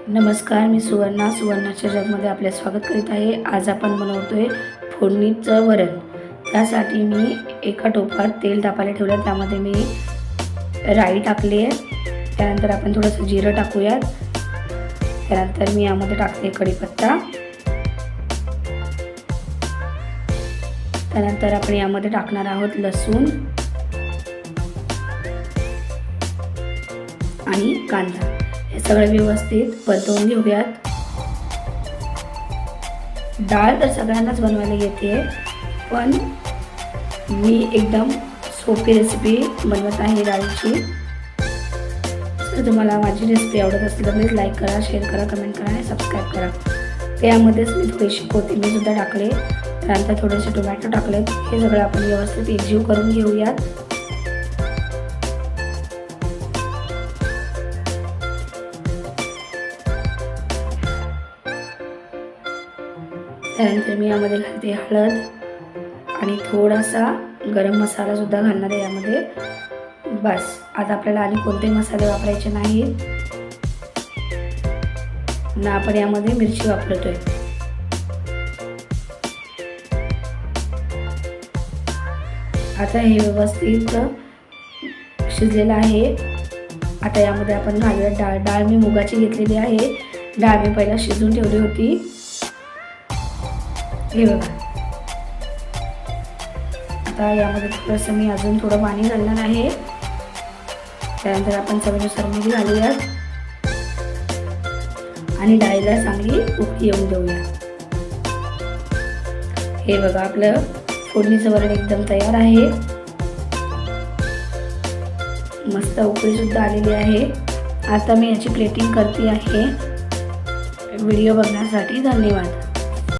नमस्कार, मी सुवर्णाच्या जगमध्ये आपले स्वागत करीत आहे। आज आपण बनवतोय फोडणीचं वरण। त्यासाठी मी एका टोपात तेल तापायला ठेवलं, त्यामध्ये मी राई टाकली आहे। त्यानंतर आपण थोडंसं जिरं टाकूयात। त्यानंतर मी यामध्ये टाकते कढीपत्ता। त्यानंतर आपण यामध्ये टाकणार आहोत लसूण आणि कांदा। हे सगळं व्यवस्थित परतवून घेऊयात। डाळ तर सगळ्यांनाच बनवायला येते, पण मी एकदम सोपी रेसिपी बनवत आहे डाळीची। जर तुम्हाला माझी रेसिपी आवडत असेल तर प्लीज लाईक करा, शेअर करा, कमेंट करा आणि सबस्क्राईब करा। त्यामध्येच मी थोडीशी कोथिंबीर सुद्धा टाकले, त्यानंतर थोडेसे टोमॅटो टाकलेत। हे सगळं आपण व्यवस्थित एकजीव करून घेऊयात। त्यानंतर मी यामध्ये घालते हळद आणि थोडासा गरम मसाला सुद्धा घालणार आहे यामध्ये। बस, आता आपल्याला आणि कोणतेही मसाले वापरायचे नाहीत ना, आपण यामध्ये मिरची वापरतोय। आता हे व्यवस्थित शिजलेलं आहे। आता यामध्ये आपण घालूया डाळ। डाळ मी मुगाची घेतलेली आहे। डाळ मी पहिला शिजवून ठेवली होती। हे बघा, आता यामध्ये थोडंसं मी अजून थोडं पाणी घालणार आहे। त्यानंतर आपण चवीनुसार मीठ घालूयात आणि डाळीला चांगली उकळी येऊन देऊया। हे बघा, आपलं फोडणीचं वरण एकदम तयार आहे। मस्त उकळी सुद्धा आलेली आहे। आता मी याची प्लेटिंग करते आहे। व्हिडिओ बघण्यासाठी धन्यवाद।